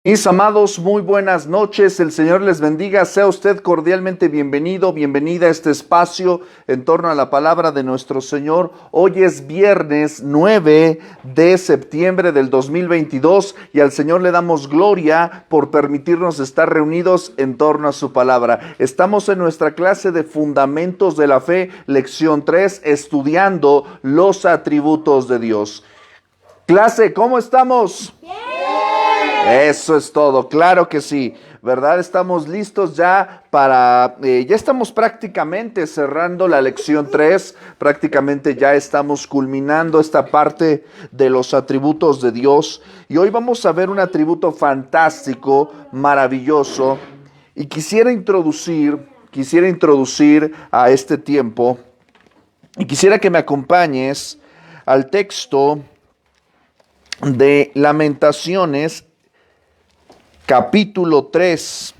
Mis amados, muy buenas noches, el Señor les bendiga, sea usted cordialmente bienvenido, bienvenida a este espacio en torno a la palabra de nuestro Señor. Hoy es viernes 9 de septiembre del 2022 y al Señor le damos gloria por permitirnos estar reunidos en torno a su palabra. Estamos en nuestra clase de Fundamentos de la Fe, lección 3, estudiando los atributos de Dios. Clase, ¿cómo estamos? Bien. Eso es todo, claro que sí, ¿verdad? Estamos listos ya ya estamos prácticamente cerrando la lección 3, prácticamente ya estamos culminando esta parte de los atributos de Dios y hoy vamos a ver un atributo fantástico, maravilloso y quisiera introducir a este tiempo y quisiera que me acompañes al texto de Lamentaciones, capítulo 3,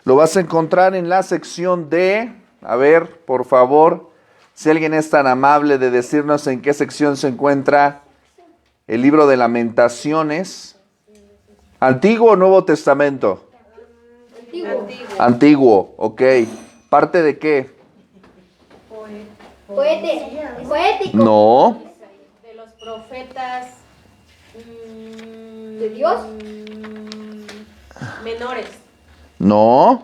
lo vas a encontrar en la sección de, a ver, por favor, si alguien es tan amable de decirnos en qué sección se encuentra el libro de Lamentaciones. ¿Antiguo o Nuevo Testamento? Antiguo, ok. ¿Parte de qué? Poético. No. De los profetas ¿De Dios? menores. No.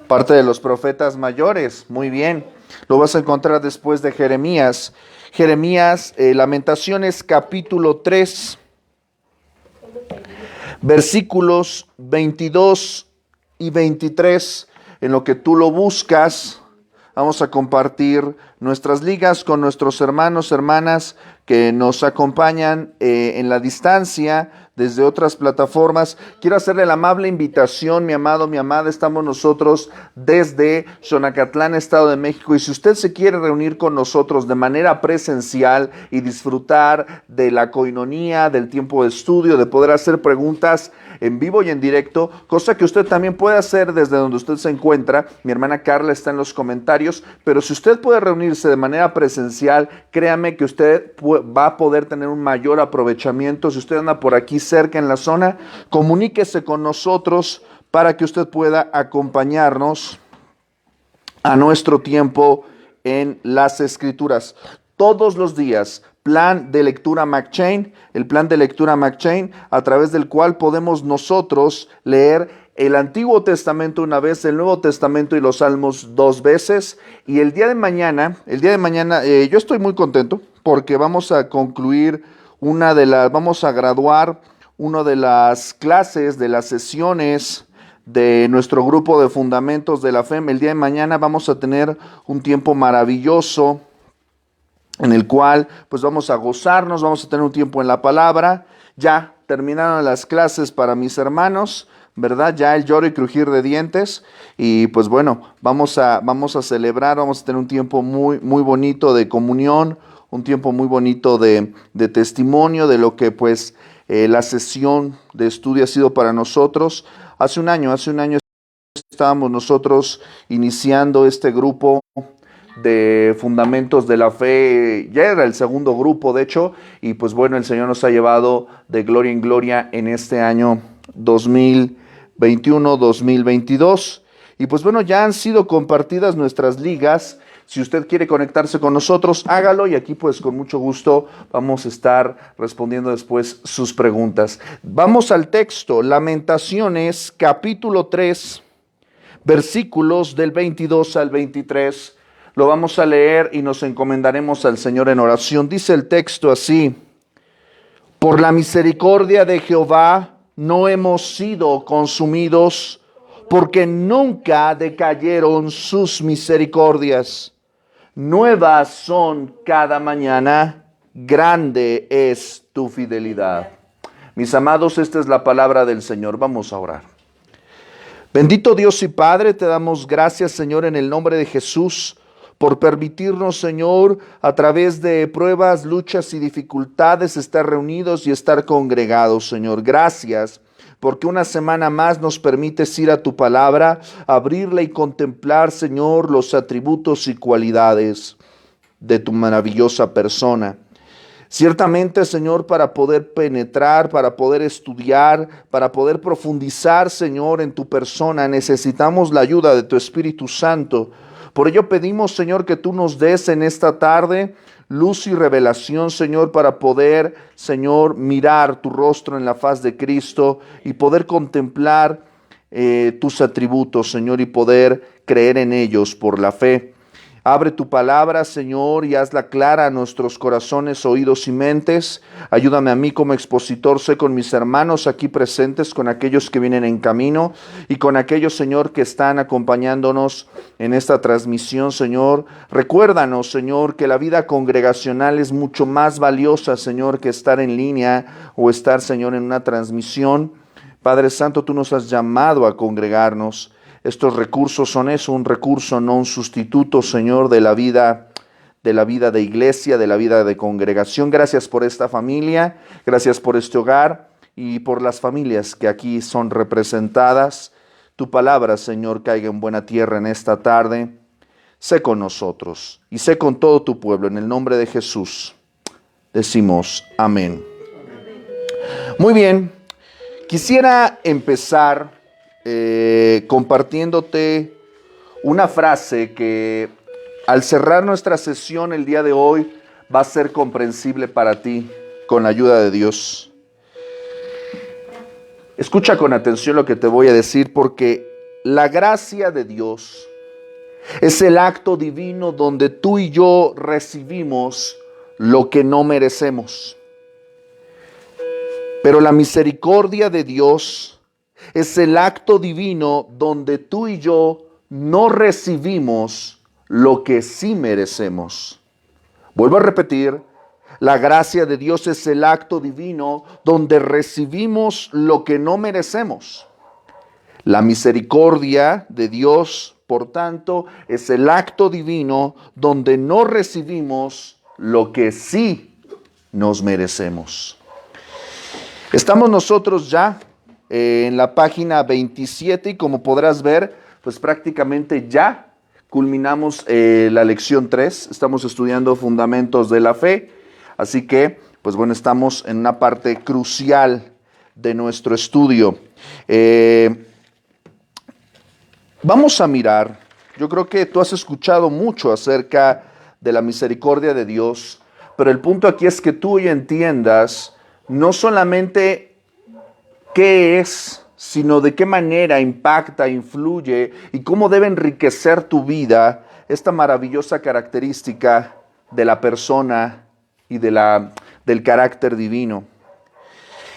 Parte de los profetas mayores. Muy bien. Lo vas a encontrar después de Jeremías. Lamentaciones capítulo 3. Versículos 22 y 23. En lo que tú lo buscas, vamos a compartir nuestras ligas con nuestros hermanos, hermanas que nos acompañan en la distancia desde otras plataformas. Quiero hacerle la amable invitación, mi amado, mi amada, estamos nosotros desde Xonacatlán, Estado de México, y si usted se quiere reunir con nosotros de manera presencial y disfrutar de la coinonía, del tiempo de estudio, de poder hacer preguntas en vivo y en directo, cosa que usted también puede hacer desde donde usted se encuentra. Mi hermana Carla está en los comentarios, pero si usted puede reunirse de manera presencial, créame que usted va a poder tener un mayor aprovechamiento. Si usted anda por aquí cerca en la zona, comuníquese con nosotros para que usted pueda acompañarnos a nuestro tiempo en las Escrituras. Todos los días, plan de lectura McChain, el plan de lectura McChain, a través del cual podemos nosotros leer el Antiguo Testamento una vez, el Nuevo Testamento y los Salmos 2 veces. Y el día de mañana, yo estoy muy contento porque vamos a concluir vamos a graduar una de las clases, de las sesiones de nuestro grupo de Fundamentos de la Fe. El día de mañana vamos a tener un tiempo maravilloso en el cual pues vamos a gozarnos, vamos a tener un tiempo en la palabra. Ya terminaron las clases para mis hermanos, ¿verdad? Ya el lloro y crujir de dientes y pues bueno, vamos a celebrar, vamos a tener un tiempo muy, muy bonito de comunión, un tiempo muy bonito de testimonio de lo que pues la sesión de estudio ha sido para nosotros. Hace un año estábamos nosotros iniciando este grupo de Fundamentos de la Fe, ya era el segundo grupo de hecho, y pues bueno, el Señor nos ha llevado de gloria en gloria en este año 2021-2022, y pues bueno, ya han sido compartidas nuestras ligas. Si usted quiere conectarse con nosotros, hágalo y aquí pues con mucho gusto vamos a estar respondiendo después sus preguntas. Vamos al texto, Lamentaciones capítulo 3, versículos del 22 al 23. Lo vamos a leer y nos encomendaremos al Señor en oración. Dice el texto así: por la misericordia de Jehová no hemos sido consumidos, porque nunca decayeron sus misericordias. Nuevas son cada mañana, grande es tu fidelidad. Mis amados, esta es la palabra del Señor. Vamos a orar. Bendito Dios y Padre, te damos gracias, Señor, en el nombre de Jesús, por permitirnos, Señor, a través de pruebas, luchas y dificultades, estar reunidos y estar congregados, Señor. Gracias, porque una semana más nos permites ir a tu palabra, abrirla y contemplar, Señor, los atributos y cualidades de tu maravillosa persona. Ciertamente, Señor, para poder penetrar, para poder estudiar, para poder profundizar, Señor, en tu persona, necesitamos la ayuda de tu Espíritu Santo. Por ello pedimos, Señor, que tú nos des en esta tarde luz y revelación, Señor, para poder, Señor, mirar tu rostro en la faz de Cristo y poder contemplar tus atributos, Señor, y poder creer en ellos por la fe. Abre tu palabra, Señor, y hazla clara a nuestros corazones, oídos y mentes. Ayúdame a mí como expositor, sé con mis hermanos aquí presentes, con aquellos que vienen en camino y con aquellos, Señor, que están acompañándonos en esta transmisión, Señor. Recuérdanos, Señor, que la vida congregacional es mucho más valiosa, Señor, que estar en línea o estar, Señor, en una transmisión. Padre Santo, tú nos has llamado a congregarnos. Estos recursos son eso, un recurso, no un sustituto, Señor, de la vida de iglesia, de la vida de congregación. Gracias por esta familia, gracias por este hogar y por las familias que aquí son representadas. Tu palabra, Señor, caiga en buena tierra en esta tarde. Sé con nosotros y sé con todo tu pueblo. En el nombre de Jesús decimos amén. Muy bien, quisiera empezar compartiéndote una frase que al cerrar nuestra sesión el día de hoy va a ser comprensible para ti con la ayuda de Dios. Escucha con atención lo que te voy a decir, porque la gracia de Dios es el acto divino donde tú y yo recibimos lo que no merecemos. Pero la misericordia de Dios es el acto divino donde tú y yo no recibimos lo que sí merecemos. Vuelvo a repetir, la gracia de Dios es el acto divino donde recibimos lo que no merecemos. La misericordia de Dios, por tanto, es el acto divino donde no recibimos lo que sí nos merecemos. Estamos nosotros ya en la página 27 y como podrás ver, pues prácticamente ya culminamos la lección 3. Estamos estudiando fundamentos de la fe, así que, pues bueno, estamos en una parte crucial de nuestro estudio. Vamos a mirar, yo creo que tú has escuchado mucho acerca de la misericordia de Dios, pero el punto aquí es que tú hoy entiendas no solamente qué es, sino de qué manera impacta, influye y cómo debe enriquecer tu vida esta maravillosa característica de la persona y del carácter divino.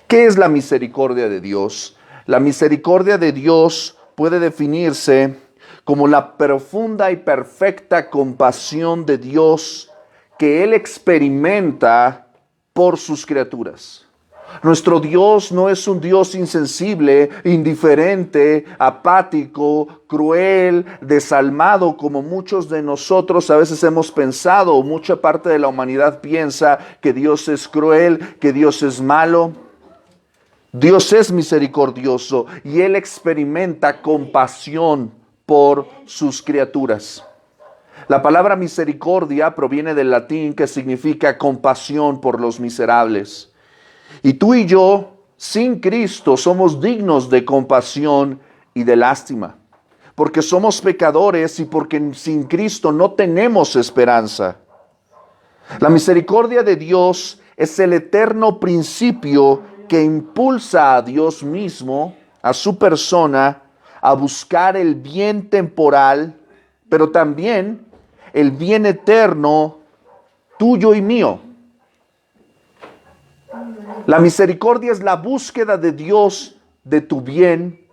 ¿Qué es la misericordia de Dios? La misericordia de Dios puede definirse como la profunda y perfecta compasión de Dios que Él experimenta por sus criaturas. Nuestro Dios no es un Dios insensible, indiferente, apático, cruel, desalmado, como muchos de nosotros a veces hemos pensado, o mucha parte de la humanidad piensa que Dios es cruel, que Dios es malo. Dios es misericordioso y Él experimenta compasión por sus criaturas. La palabra misericordia proviene del latín que significa compasión por los miserables. Y tú y yo, sin Cristo, somos dignos de compasión y de lástima, porque somos pecadores y porque sin Cristo no tenemos esperanza. La misericordia de Dios es el eterno principio que impulsa a Dios mismo, a su persona, a buscar el bien temporal, pero también el bien eterno tuyo y mío. La misericordia es la búsqueda de Dios de tu bien,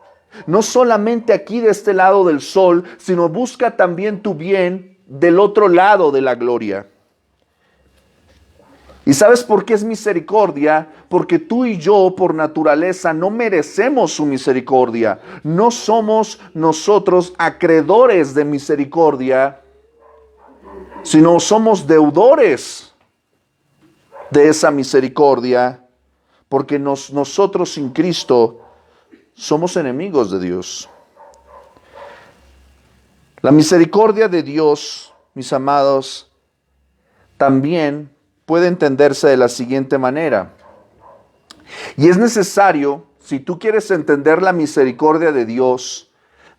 no solamente aquí de este lado del sol, sino busca también tu bien del otro lado de la gloria. ¿Y sabes por qué es misericordia? Porque tú y yo, por naturaleza, no merecemos su misericordia. No somos nosotros acreedores de misericordia, sino somos deudores de esa misericordia, porque nosotros sin Cristo somos enemigos de Dios. La misericordia de Dios, mis amados, también puede entenderse de la siguiente manera. Y es necesario, si tú quieres entender la misericordia de Dios,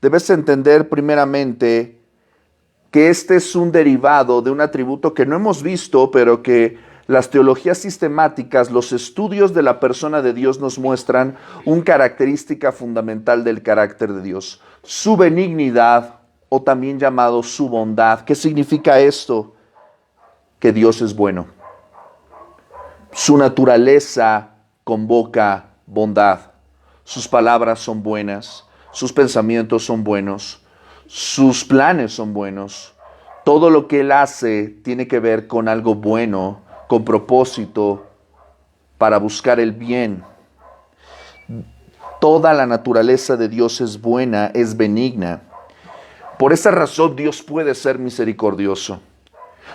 debes entender primeramente que este es un derivado de un atributo que no hemos visto, pero que las teologías sistemáticas, los estudios de la persona de Dios nos muestran una característica fundamental del carácter de Dios. Su benignidad, o también llamado su bondad. ¿Qué significa esto? Que Dios es bueno. Su naturaleza convoca bondad. Sus palabras son buenas. Sus pensamientos son buenos. Sus planes son buenos. Todo lo que Él hace tiene que ver con algo bueno, con propósito, para buscar el bien. Toda la naturaleza de Dios es buena, es benigna. Por esa razón Dios puede ser misericordioso.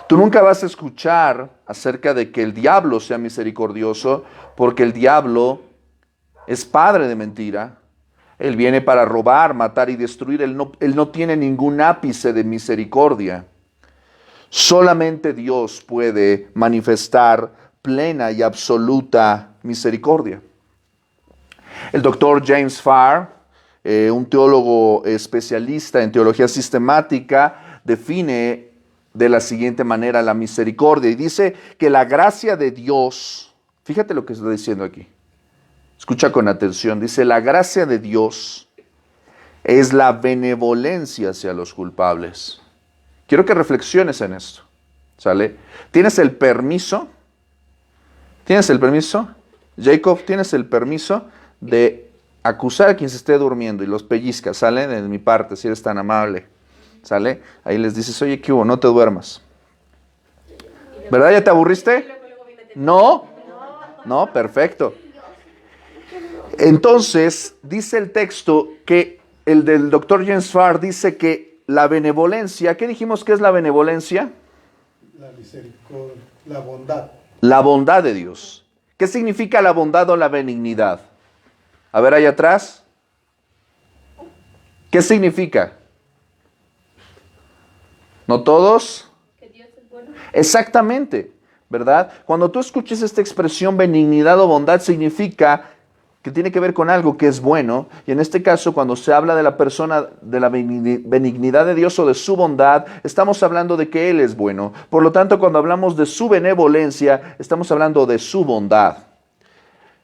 Tú nunca vas a escuchar acerca de que el diablo sea misericordioso, porque el diablo es padre de mentira. Él viene para robar, matar y destruir. Él no tiene ningún ápice de misericordia. Solamente Dios puede manifestar plena y absoluta misericordia. El doctor James Farr, un teólogo especialista en teología sistemática, define de la siguiente manera la misericordia y dice que la gracia de Dios, fíjate lo que está diciendo aquí, escucha con atención, dice: la gracia de Dios es la benevolencia hacia los culpables. Quiero que reflexiones en esto, ¿sale? ¿Tienes el permiso? Jacob, ¿tienes el permiso de acusar a quien se esté durmiendo y los pellizcas, ¿sale? De mi parte, si eres tan amable, ¿sale? Ahí les dices: oye, ¿qué hubo? No te duermas. ¿Verdad? ¿Ya te aburriste? ¿No? No, perfecto. Entonces, dice el texto que el del doctor James Farr dice que la benevolencia, ¿qué dijimos que es la benevolencia? La misericordia, la bondad. La bondad de Dios. ¿Qué significa la bondad o la benignidad? A ver, ahí atrás. ¿Qué significa? ¿No todos? Que Dios es bueno. Exactamente, ¿verdad? Cuando tú escuches esta expresión benignidad o bondad, significa que tiene que ver con algo que es bueno. Y en este caso, cuando se habla de la persona, de la benignidad de Dios o de su bondad, estamos hablando de que Él es bueno. Por lo tanto, cuando hablamos de su benevolencia, estamos hablando de su bondad.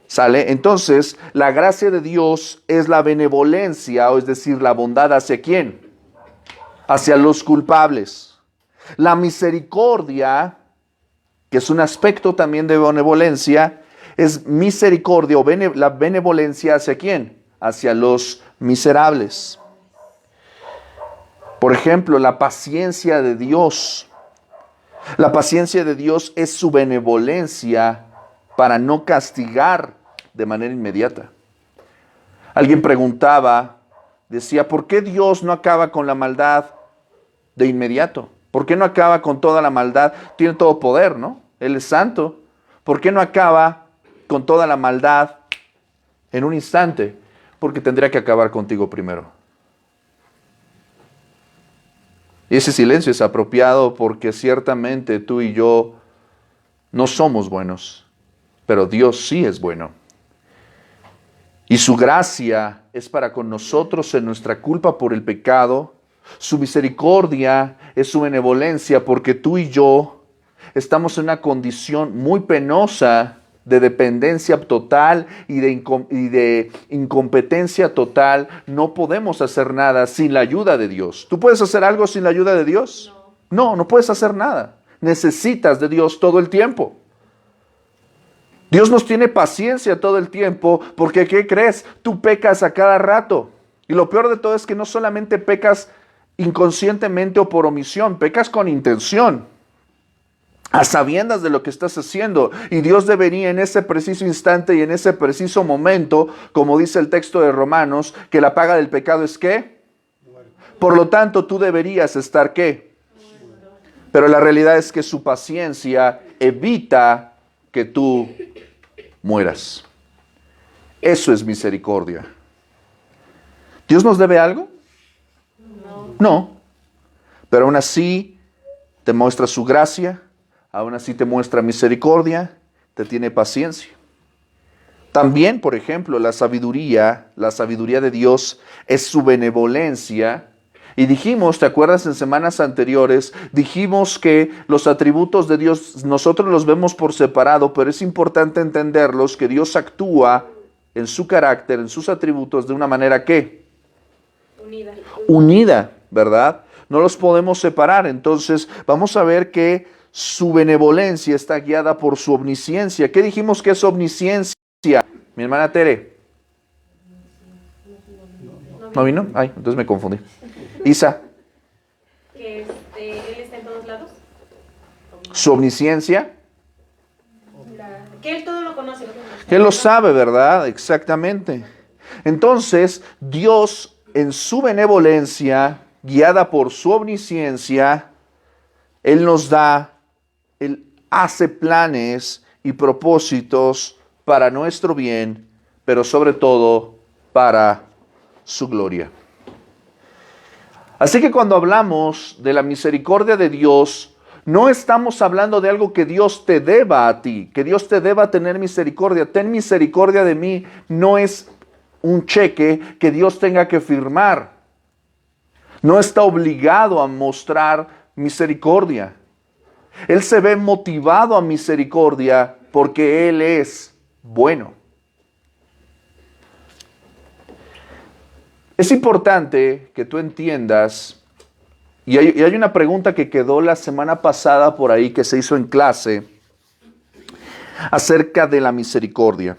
¿Sale? Entonces, la gracia de Dios es la benevolencia, o es decir, la bondad ¿hacia quién? Hacia los culpables. La misericordia, que es un aspecto también de benevolencia, es misericordia o la benevolencia ¿hacia quién? Hacia los miserables. Por ejemplo, la paciencia de Dios. La paciencia de Dios es su benevolencia para no castigar de manera inmediata. Alguien preguntaba, decía: ¿por qué Dios no acaba con la maldad de inmediato? ¿Por qué no acaba con toda la maldad? Tiene todo poder, ¿no? Él es santo. ¿Por qué no acaba con toda la maldad en un instante? Porque tendría que acabar contigo primero. Y ese silencio es apropiado porque ciertamente tú y yo no somos buenos, pero Dios sí es bueno. Y su gracia es para con nosotros en nuestra culpa por el pecado. Su misericordia es su benevolencia porque tú y yo estamos en una condición muy penosa de dependencia total y de incompetencia total. No podemos hacer nada sin la ayuda de Dios. ¿Tú puedes hacer algo sin la ayuda de Dios? No puedes hacer nada. Necesitas de Dios todo el tiempo. Dios nos tiene paciencia todo el tiempo porque, ¿qué crees? Tú pecas a cada rato. Y lo peor de todo es que no solamente pecas inconscientemente o por omisión, pecas con intención, a sabiendas de lo que estás haciendo. Y Dios debería en ese preciso instante y en ese preciso momento, como dice el texto de Romanos, que la paga del pecado es ¿qué? Por lo tanto, tú deberías estar ¿qué? Pero la realidad es que su paciencia evita que tú mueras. Eso es misericordia. ¿Dios nos debe algo? No. Pero aún así te muestra su gracia aún así te muestra misericordia, te tiene paciencia. También, por ejemplo, la sabiduría de Dios es su benevolencia. Y dijimos, ¿te acuerdas en semanas anteriores? Dijimos que los atributos de Dios nosotros los vemos por separado, pero es importante entenderlos, que Dios actúa en su carácter, en sus atributos de una manera ¿qué? Unida, ¿verdad? No los podemos separar. Entonces vamos a ver que su benevolencia está guiada por su omnisciencia. ¿Qué dijimos que es omnisciencia? Mi hermana Tere. ¿No vino? Ay, entonces me confundí. Isa. Que Él está en todos lados. Su omnisciencia. Que Él todo lo conoce. Que Él lo sabe, ¿verdad? Exactamente. Entonces, Dios en su benevolencia, guiada por su omnisciencia, Él hace planes y propósitos para nuestro bien, pero sobre todo para su gloria. Así que cuando hablamos de la misericordia de Dios, no estamos hablando de algo que Dios te deba a ti, que Dios te deba tener misericordia. Ten misericordia de mí no es un cheque que Dios tenga que firmar. No está obligado a mostrar misericordia. Él se ve motivado a misericordia porque Él es bueno. Es importante que tú entiendas, y hay una pregunta que quedó la semana pasada por ahí que se hizo en clase acerca de la misericordia.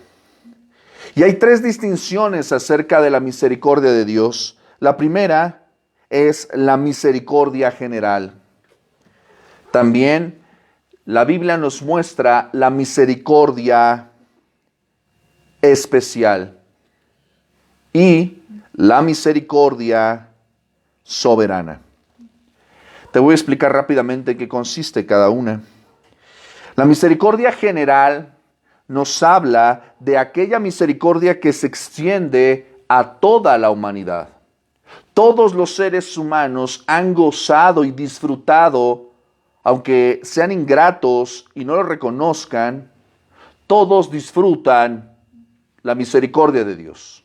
Y hay 3 distinciones acerca de la misericordia de Dios. La primera es la misericordia general. También la Biblia nos muestra la misericordia especial y la misericordia soberana. Te voy a explicar rápidamente en qué consiste cada una. La misericordia general nos habla de aquella misericordia que se extiende a toda la humanidad. Todos los seres humanos han gozado y disfrutado, aunque sean ingratos y no lo reconozcan, todos disfrutan la misericordia de Dios.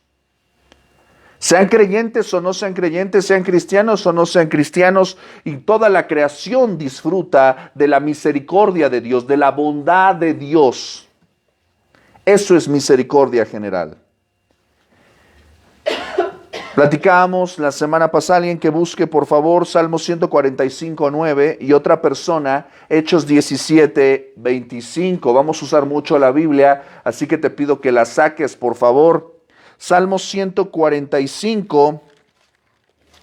Sean creyentes o no sean creyentes, sean cristianos o no sean cristianos, y toda la creación disfruta de la misericordia de Dios, de la bondad de Dios. Eso es misericordia general. Platicábamos la semana pasada, alguien que busque por favor Salmo 145:9 y otra persona Hechos 17:25. Vamos a usar mucho la Biblia, así que te pido que la saques por favor. Salmo 145,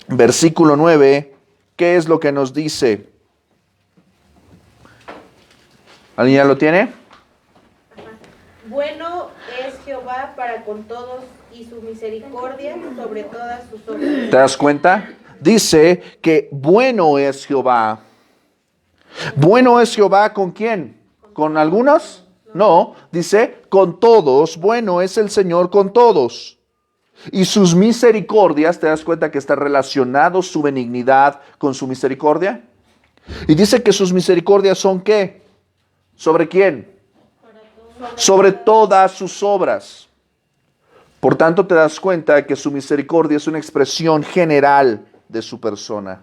versículo 9, ¿qué es lo que nos dice? ¿Alguien ya lo tiene? Bueno es Jehová para con todos y su misericordia sobre todas sus obras. ¿Te das cuenta? Dice que bueno es Jehová. ¿Bueno es Jehová con quién? ¿Con algunos? No, dice con todos. Bueno es el Señor con todos. Y sus misericordias, ¿te das cuenta que está relacionado su benignidad con su misericordia? Y dice que sus misericordias son ¿qué? ¿Sobre quién? Sobre todas sus obras. Por tanto, te das cuenta que su misericordia es una expresión general de su persona.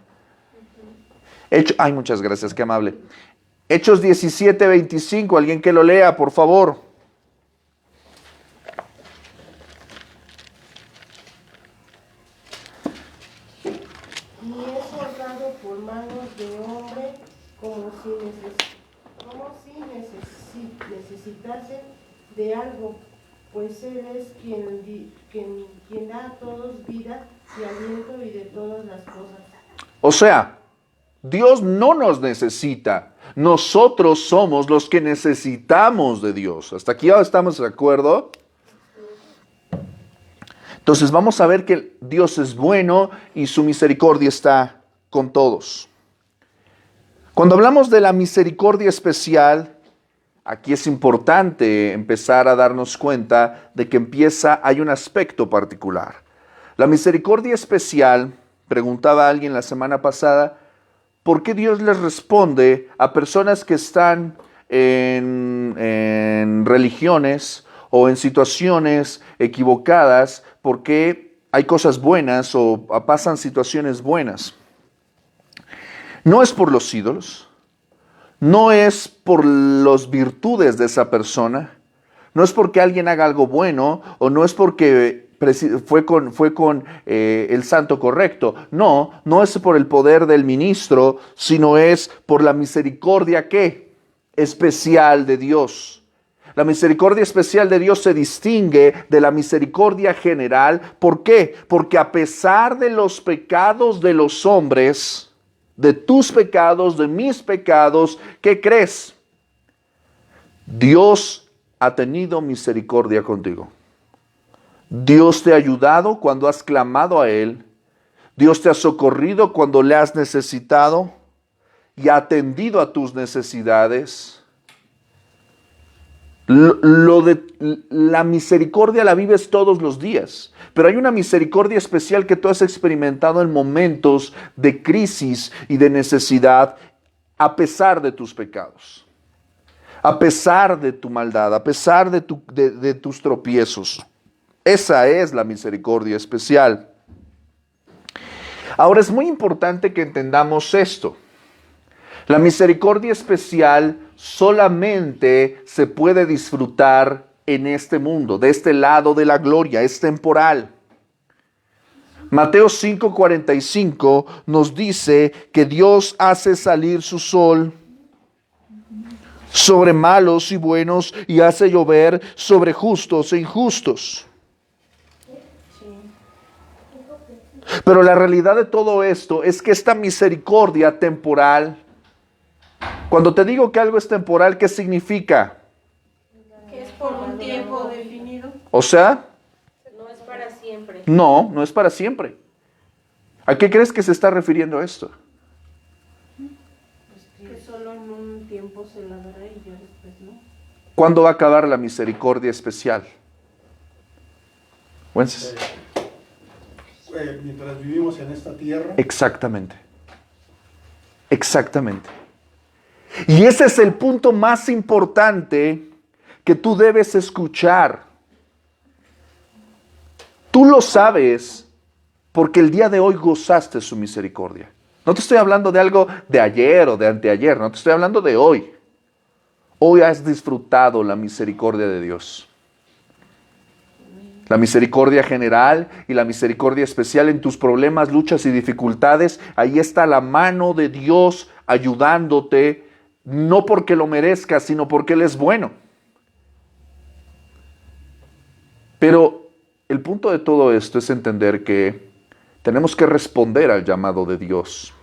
Ay, muchas gracias, qué amable. Hechos 17:25, alguien que lo lea, por favor. Y es forjado por manos de hombre como si necesitase de algo, pues Él es quien da a todos vida y aliento y de todas las cosas. O sea, Dios no nos necesita. Nosotros somos los que necesitamos de Dios. ¿Hasta aquí ya estamos de acuerdo? Entonces vamos a ver que Dios es bueno y su misericordia está con todos. Cuando hablamos de la misericordia especial, aquí es importante empezar a darnos cuenta de que hay un aspecto particular. La misericordia especial, preguntaba alguien la semana pasada, por qué Dios les responde a personas que están en religiones o en situaciones equivocadas, porque hay cosas buenas o pasan situaciones buenas. No es por los ídolos, no es por las virtudes de esa persona, no es porque alguien haga algo bueno o no es porque fue con el santo correcto. No, no es por el poder del ministro, sino es por la misericordia ¿qué? Especial de Dios. La misericordia especial de Dios se distingue de la misericordia general. ¿Por qué? Porque a pesar de los pecados de los hombres, de tus pecados, de mis pecados, ¿qué crees? Dios ha tenido misericordia contigo. Dios te ha ayudado cuando has clamado a Él. Dios te ha socorrido cuando le has necesitado y ha atendido a tus necesidades. La misericordia la vives todos los días, pero hay una misericordia especial que tú has experimentado en momentos de crisis y de necesidad, a pesar de tus pecados, a pesar de tu maldad, a pesar de tus tropiezos. Esa es la misericordia especial. Ahora es muy importante que entendamos esto. La misericordia especial solamente se puede disfrutar en este mundo, de este lado de la gloria, es temporal. Mateo 5:45 nos dice que Dios hace salir su sol sobre malos y buenos y hace llover sobre justos e injustos. Pero la realidad de todo esto es que esta misericordia temporal, cuando te digo que algo es temporal, ¿qué significa? Que es por un tiempo definido. O sea, No es para siempre. no es para siempre. ¿A qué crees que se está refiriendo esto? Que solo en un tiempo se la dará y ya después no. ¿Cuándo va a acabar la misericordia especial? Wences. Mientras vivimos en esta tierra. Exactamente. Exactamente. Y ese es el punto más importante que tú debes escuchar. Tú lo sabes porque el día de hoy gozaste su misericordia. No te estoy hablando de algo de ayer o de anteayer, no te estoy hablando de hoy. Hoy has disfrutado la misericordia de Dios. La misericordia general y la misericordia especial en tus problemas, luchas y dificultades. Ahí está la mano de Dios ayudándote, no porque lo merezcas, sino porque Él es bueno. Pero el punto de todo esto es entender que tenemos que responder al llamado de Dios.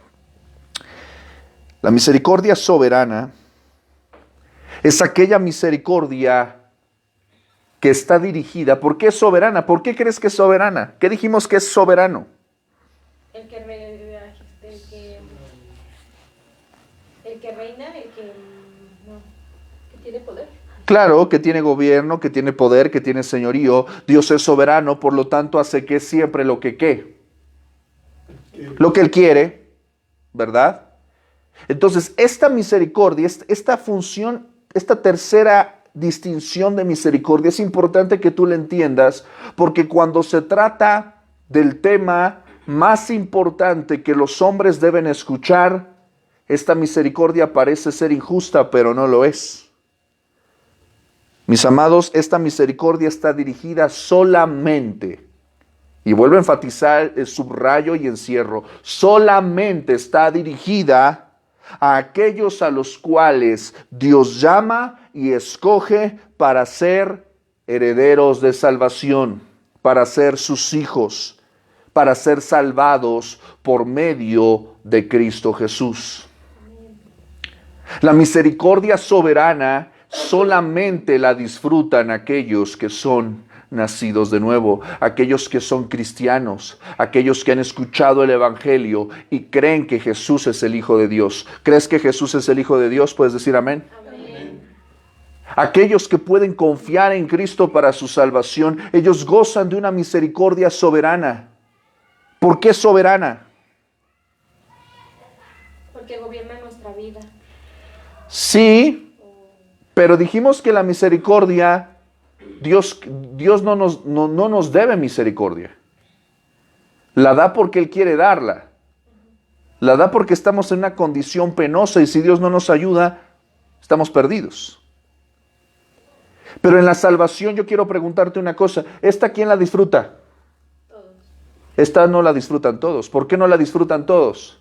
La misericordia soberana es aquella misericordia que está dirigida. ¿Por qué es soberana? ¿Por qué crees que es soberana? ¿Qué dijimos que es soberano? El que reina, que tiene poder. Claro, que tiene gobierno, que tiene poder, que tiene señorío. Dios es soberano, por lo tanto hace que siempre lo que ¿qué? Lo que Él quiere, ¿verdad? Entonces, esta misericordia, esta función, esta tercera distinción de misericordia es importante que tú la entiendas, porque cuando se trata del tema más importante que los hombres deben escuchar, esta misericordia parece ser injusta, pero no lo es. Mis amados, esta misericordia está dirigida solamente, y vuelvo a enfatizar el subrayo y encierro, solamente está dirigida a aquellos a los cuales Dios llama y escoge para ser herederos de salvación, para ser sus hijos, para ser salvados por medio de Cristo Jesús. La misericordia soberana solamente la disfrutan aquellos que son nacidos de nuevo, aquellos que son cristianos, aquellos que han escuchado el Evangelio y creen que Jesús es el Hijo de Dios. ¿Crees que Jesús es el Hijo de Dios? ¿Puedes decir amén? Amén. Aquellos que pueden confiar en Cristo para su salvación, ellos gozan de una misericordia soberana. ¿Por qué soberana? Porque gobierna nuestra vida. Sí, pero dijimos que la misericordia, Dios no nos debe misericordia. La da porque Él quiere darla. La da porque estamos en una condición penosa y si Dios no nos ayuda, estamos perdidos. Pero en la salvación yo quiero preguntarte una cosa. ¿Esta quién la disfruta? Todos. Esta no la disfrutan todos. ¿Por qué no la disfrutan todos?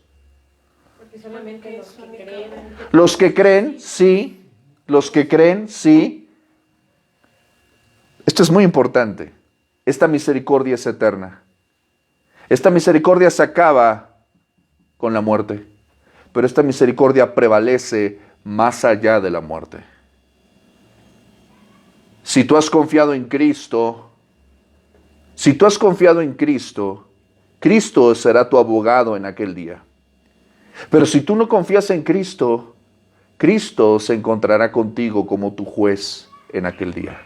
Porque solamente los que creen. Los que creen, sí. Los que creen, sí. Esto es muy importante. Esta misericordia es eterna. Esta misericordia se acaba con la muerte. Pero esta misericordia prevalece más allá de la muerte. Si tú has confiado en Cristo, Cristo será tu abogado en aquel día. Pero si tú no confías en Cristo, Cristo se encontrará contigo como tu juez en aquel día.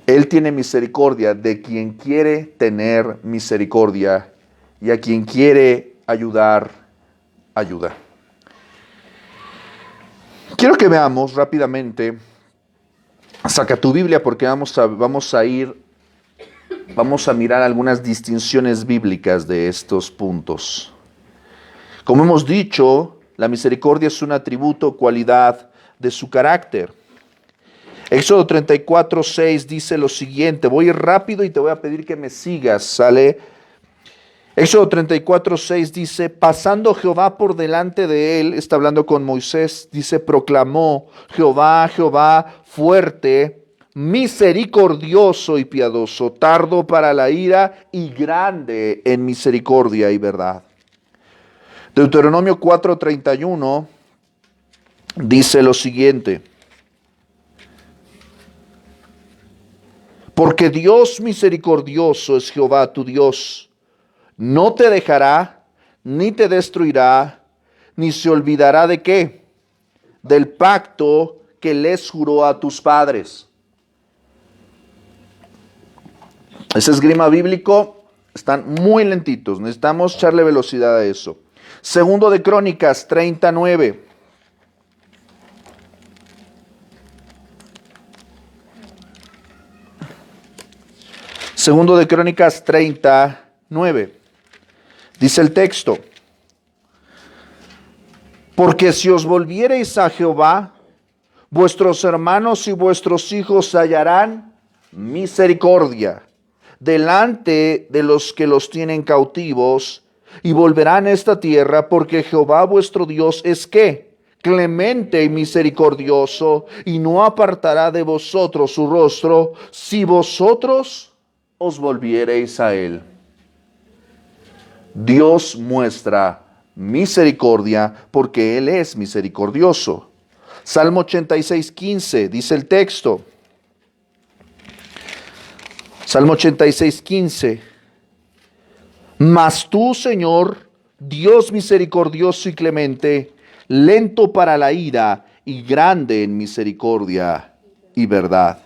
Él tiene misericordia de quien quiere tener misericordia y a quien quiere ayudar, ayuda. Quiero que veamos rápidamente, saca tu Biblia porque vamos a mirar algunas distinciones bíblicas de estos puntos. Como hemos dicho, la misericordia es un atributo, cualidad de su carácter. Éxodo 34:6 dice lo siguiente, voy a ir rápido y te voy a pedir que me sigas, ¿sale? Éxodo 34:6 dice, pasando Jehová por delante de él, está hablando con Moisés, dice, proclamó Jehová, Jehová fuerte, misericordioso y piadoso, tardo para la ira y grande en misericordia y verdad. Deuteronomio 4:31 dice lo siguiente, porque Dios misericordioso es Jehová tu Dios, no te dejará, ni te destruirá, ni se olvidará de qué, del pacto que les juró a tus padres. Ese esgrima bíblico, están muy lentitos, necesitamos echarle velocidad a eso. Segundo de Crónicas 39. Segundo de Crónicas 39. Dice el texto, porque si os volviereis a Jehová, vuestros hermanos y vuestros hijos hallarán misericordia delante de los que los tienen cautivos y volverán a esta tierra, porque Jehová vuestro Dios es ¿qué? Clemente y misericordioso, y no apartará de vosotros su rostro, si vosotros os volviereis a él. Dios muestra misericordia porque Él es misericordioso. Salmo 86:15 dice el texto. Salmo 86:15. Mas tú, Señor, Dios misericordioso y clemente, lento para la ira y grande en misericordia y verdad.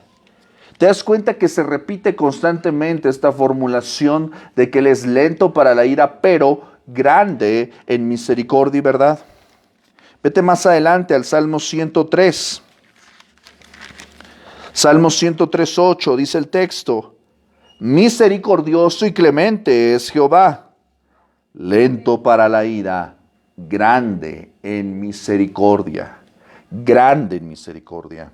¿Te das cuenta que se repite constantemente esta formulación de que Él es lento para la ira, pero grande en misericordia y verdad? Vete más adelante al Salmo 103. Salmo 103:8 dice el texto, misericordioso y clemente es Jehová, lento para la ira, grande en misericordia. Grande en misericordia.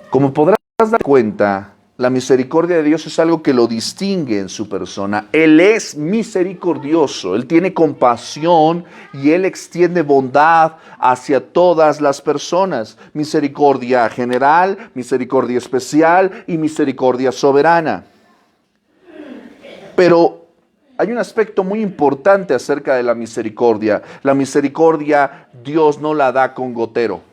Como podrás dar cuenta, la misericordia de Dios es algo que lo distingue en su persona. Él es misericordioso, Él tiene compasión y Él extiende bondad hacia todas las personas. Misericordia general, misericordia especial y misericordia soberana. Pero hay un aspecto muy importante acerca de la misericordia. La misericordia Dios no la da con gotero.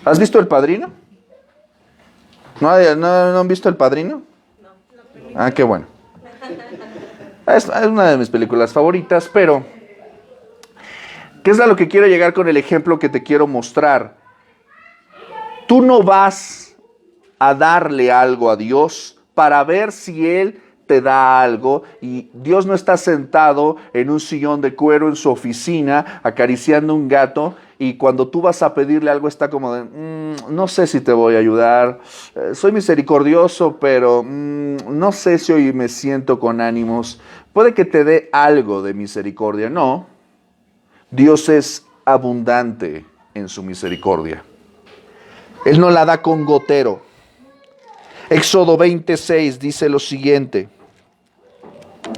¿Has visto El Padrino? ¿No han visto El Padrino? No. Ah, qué bueno. Es una de mis películas favoritas, pero ¿qué es a lo que quiero llegar con el ejemplo que te quiero mostrar? Tú no vas a darle algo a Dios para ver si Él te da algo. Y Dios no está sentado en un sillón de cuero en su oficina acariciando un gato, y cuando tú vas a pedirle algo está como de, no sé si te voy a ayudar, soy misericordioso, pero no sé si hoy me siento con ánimos, puede que te dé algo de misericordia. No, Dios es abundante en su misericordia. Él no la da con gotero. Éxodo 26 dice lo siguiente.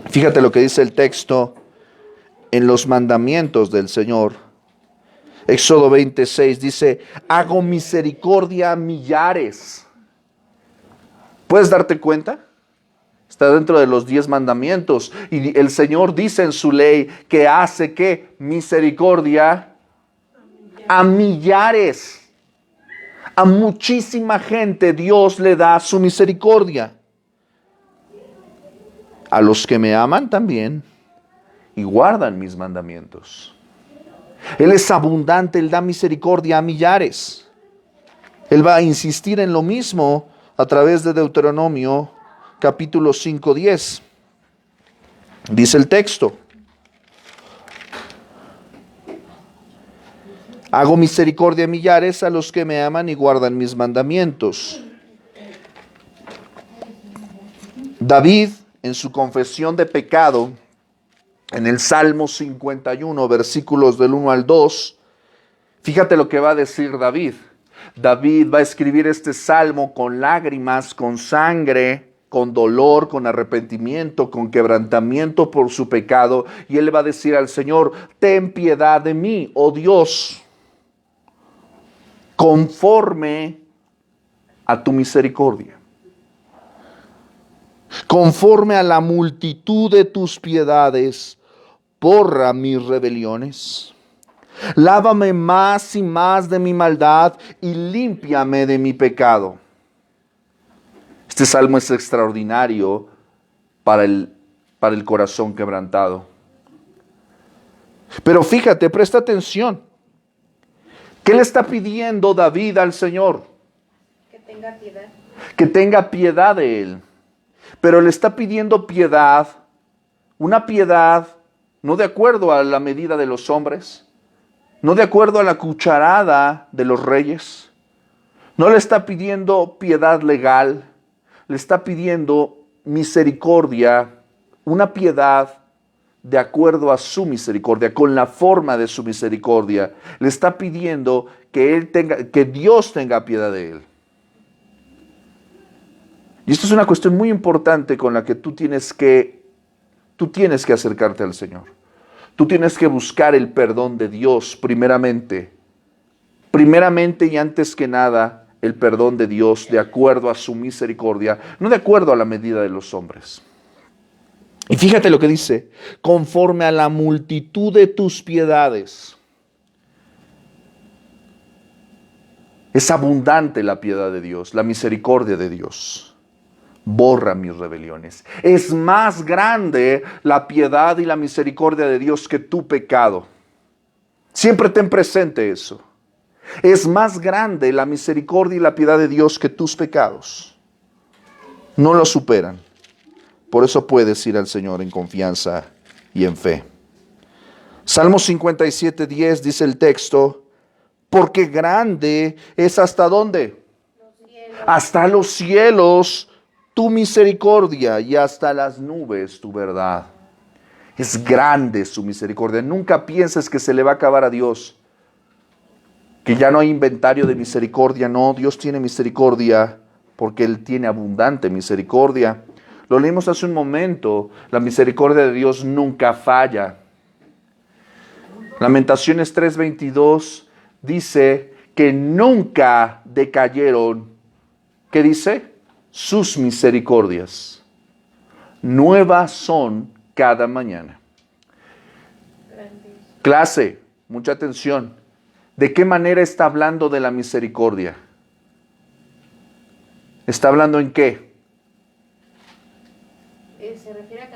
Fíjate lo que dice el texto en los mandamientos del Señor. Éxodo 26 dice, hago misericordia a millares. ¿Puedes darte cuenta? Está dentro de los 10 mandamientos. Y el Señor dice en su ley que hace ¿qué? Misericordia a millares. A muchísima gente Dios le da su misericordia. A los que me aman también y guardan mis mandamientos. Él es abundante, Él da misericordia a millares. Él va a insistir en lo mismo a través de Deuteronomio capítulo 5:10. Dice el texto: hago misericordia a millares a los que me aman y guardan mis mandamientos. David, en su confesión de pecado, en el Salmo 51, versículos del 1 al 2, fíjate lo que va a decir David. David va a escribir este salmo con lágrimas, con sangre, con dolor, con arrepentimiento, con quebrantamiento por su pecado. Y él le va a decir al Señor, ten piedad de mí, oh Dios, conforme a tu misericordia. Conforme a la multitud de tus piedades, borra mis rebeliones. Lávame más y más de mi maldad y límpiame de mi pecado. Este salmo es extraordinario para el corazón quebrantado. Pero fíjate, presta atención. ¿Qué le está pidiendo David al Señor? Que tenga piedad. Que tenga piedad de él. Pero le está pidiendo piedad, una piedad no de acuerdo a la medida de los hombres, no de acuerdo a la cucharada de los reyes. No le está pidiendo piedad legal, le está pidiendo misericordia, una piedad de acuerdo a su misericordia, con la forma de su misericordia. Le está pidiendo que Dios tenga piedad de él. Y esto es una cuestión muy importante con la que tú tienes que acercarte al Señor. Tú tienes que buscar el perdón de Dios primeramente. Primeramente y antes que nada, el perdón de Dios de acuerdo a su misericordia, no de acuerdo a la medida de los hombres. Y fíjate lo que dice, conforme a la multitud de tus piedades. Es abundante la piedad de Dios, la misericordia de Dios. Borra mis rebeliones. Es más grande la piedad y la misericordia de Dios que tu pecado. Siempre ten presente eso. Es más grande la misericordia y la piedad de Dios que tus pecados. No lo superan. Por eso puedes ir al Señor en confianza y en fe. Salmo 57:10 dice el texto, porque grande es ¿hasta dónde? Hasta los cielos tu misericordia y hasta las nubes tu verdad. Es grande su misericordia. Nunca pienses que se le va a acabar a Dios, que ya no hay inventario de misericordia. No, Dios tiene misericordia porque Él tiene abundante misericordia. Lo leímos hace un momento. La misericordia de Dios nunca falla. Lamentaciones 3:22 dice que nunca decayeron. ¿Qué dice? Sus misericordias nuevas son cada mañana. Clase, mucha atención. ¿De qué manera está hablando de la misericordia? ¿Está hablando en qué? Se refiere a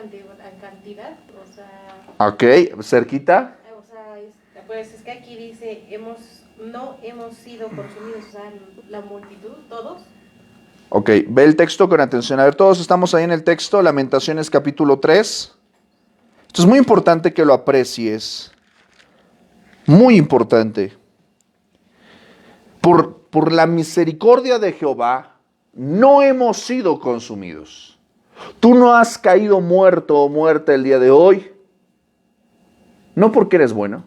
cantidad, o sea... Ok, cerquita. O sea, pues es que aquí dice, no hemos sido consumidos, o sea, la multitud, todos. Ok, ve el texto con atención. A ver, todos estamos ahí en el texto, Lamentaciones capítulo 3. Esto es muy importante que lo aprecies. Muy importante. Por la misericordia de Jehová, no hemos sido consumidos. Tú no has caído muerto o muerta el día de hoy. No porque eres bueno,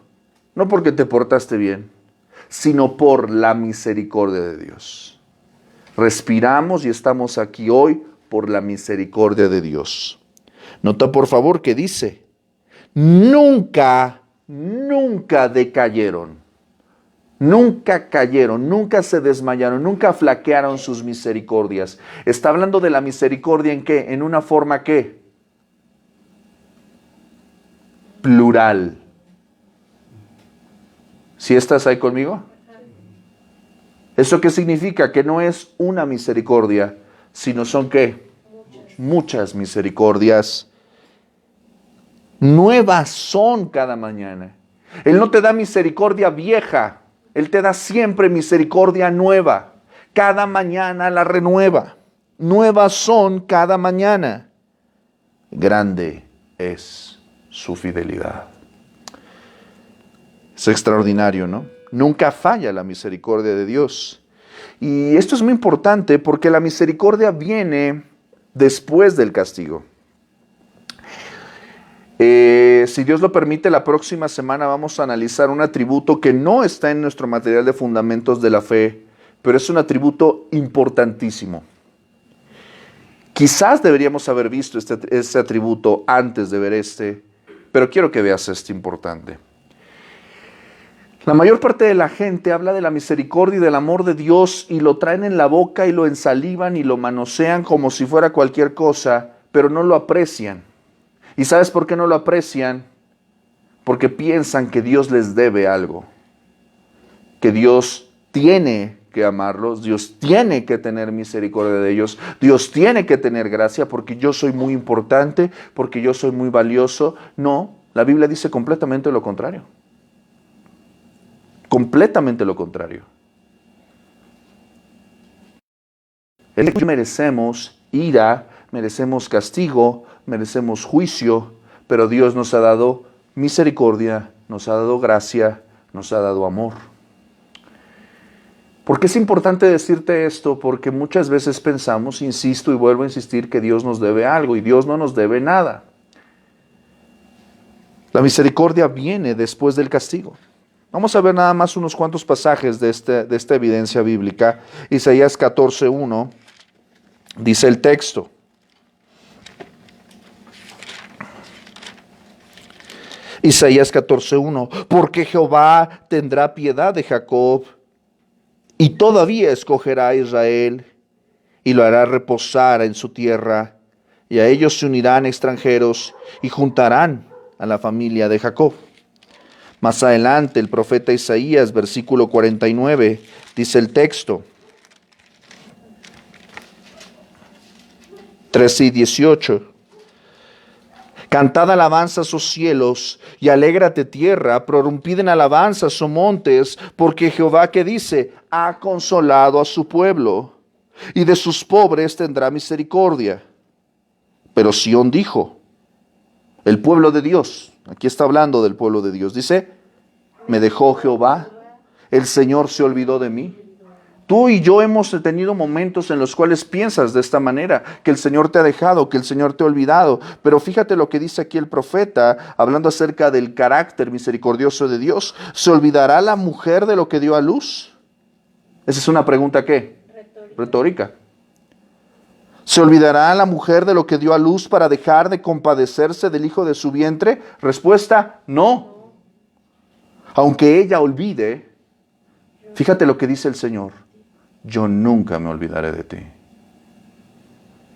no porque te portaste bien, sino por la misericordia de Dios. Respiramos y estamos aquí hoy por la misericordia de Dios. Nota por favor que dice, nunca decayeron. Nunca cayeron, nunca se desmayaron, nunca flaquearon sus misericordias. Está hablando de la misericordia ¿en qué? En una forma ¿qué? Plural. ¿Sí estás ahí conmigo? ¿Eso qué significa? Que no es una misericordia, sino son ¿qué? Muchas misericordias. Nuevas son cada mañana. Él no te da misericordia vieja. Él te da siempre misericordia nueva. Cada mañana la renueva. Nuevas son cada mañana. Grande es su fidelidad. Es extraordinario, ¿no? Nunca falla la misericordia de Dios. Y esto es muy importante porque la misericordia viene después del castigo. Si Dios lo permite, la próxima semana vamos a analizar un atributo que no está en nuestro material de fundamentos de la fe, pero es un atributo importantísimo. Quizás deberíamos haber visto este atributo antes de ver pero quiero que veas este importante. La mayor parte de la gente habla de la misericordia y del amor de Dios y lo traen en la boca y lo ensalivan y lo manosean como si fuera cualquier cosa, pero no lo aprecian. ¿Y sabes por qué no lo aprecian? Porque piensan que Dios les debe algo. Que Dios tiene que amarlos, Dios tiene que tener misericordia de ellos, Dios tiene que tener gracia porque yo soy muy importante, porque yo soy muy valioso. No, la Biblia dice completamente lo contrario. Completamente lo contrario. Merecemos ira, merecemos castigo, merecemos juicio, pero Dios nos ha dado misericordia, nos ha dado gracia, nos ha dado amor. ¿Por qué es importante decirte esto? Porque muchas veces pensamos, insisto y vuelvo a insistir, que Dios nos debe algo y Dios no nos debe nada. La misericordia viene después del castigo. Vamos a ver nada más unos cuantos pasajes de esta evidencia bíblica. Isaías 14:1 dice el texto. Isaías 14:1, porque Jehová tendrá piedad de Jacob y todavía escogerá a Israel y lo hará reposar en su tierra, y a ellos se unirán extranjeros y juntarán a la familia de Jacob. Más adelante el profeta Isaías, versículo 49, dice el texto, 13:18. Cantad alabanzas, oh cielos, y alégrate tierra, prorrumpid en alabanzas, oh montes, porque Jehová, que dice, ha consolado a su pueblo, y de sus pobres tendrá misericordia. Pero Sión dijo, el pueblo de Dios, aquí está hablando del pueblo de Dios, dice, me dejó Jehová, el Señor se olvidó de mí. Tú y yo hemos tenido momentos en los cuales piensas de esta manera, que el Señor te ha dejado, que el Señor te ha olvidado. Pero fíjate lo que dice aquí el profeta, hablando acerca del carácter misericordioso de Dios. ¿Se olvidará la mujer de lo que dio a luz? Esa es una pregunta, ¿qué? Retórica. ¿Se olvidará la mujer de lo que dio a luz para dejar de compadecerse del hijo de su vientre? Respuesta, no. Aunque ella olvide, fíjate lo que dice el Señor. Yo nunca me olvidaré de ti.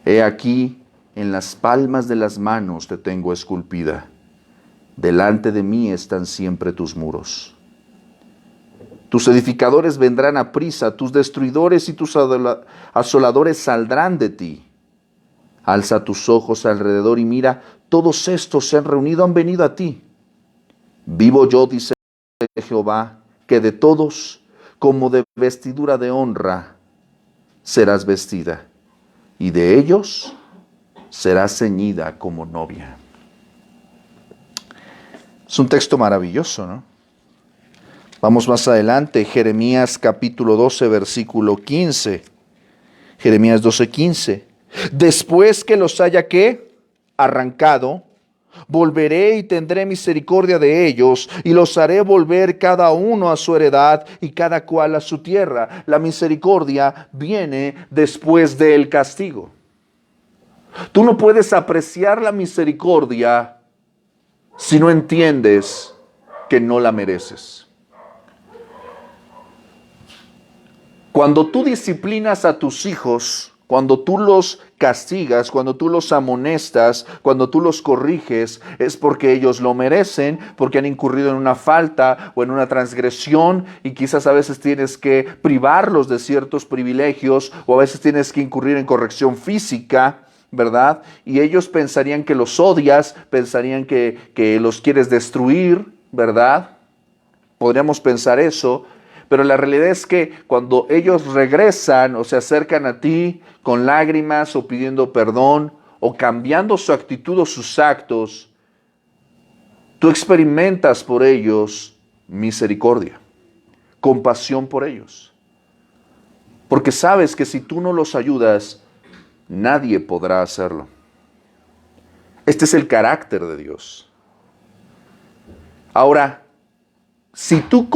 He aquí, en las palmas de las manos te tengo esculpida. Delante de mí están siempre tus muros. Tus edificadores vendrán a prisa, tus destruidores y tus asoladores saldrán de ti. Alza tus ojos alrededor y mira, todos estos se han reunido, han venido a ti. Vivo yo, dice Jehová, que de todos, como de vestidura de honra, serás vestida, y de ellos será ceñida como novia. Es un texto maravilloso, ¿no? Vamos más adelante, Jeremías capítulo 12, versículo 15. Jeremías 12, 15. Después que los haya, ¿qué? Arrancado, volveré y tendré misericordia de ellos y los haré volver cada uno a su heredad y cada cual a su tierra. La misericordia viene después del castigo. Tú no puedes apreciar la misericordia si no entiendes que no la mereces. Cuando tú disciplinas a tus hijos, cuando tú los castigas, cuando tú los amonestas, cuando tú los corriges, es porque ellos lo merecen, porque han incurrido en una falta o en una transgresión y quizás a veces tienes que privarlos de ciertos privilegios o a veces tienes que incurrir en corrección física, ¿verdad? Y ellos pensarían que los odias, pensarían que los quieres destruir, ¿verdad? Podríamos pensar eso, pero la realidad es que cuando ellos regresan o se acercan a ti con lágrimas o pidiendo perdón o cambiando su actitud o sus actos, tú experimentas por ellos misericordia, compasión por ellos. Porque sabes que si tú no los ayudas, nadie podrá hacerlo. Este es el carácter de Dios. Ahora, si tú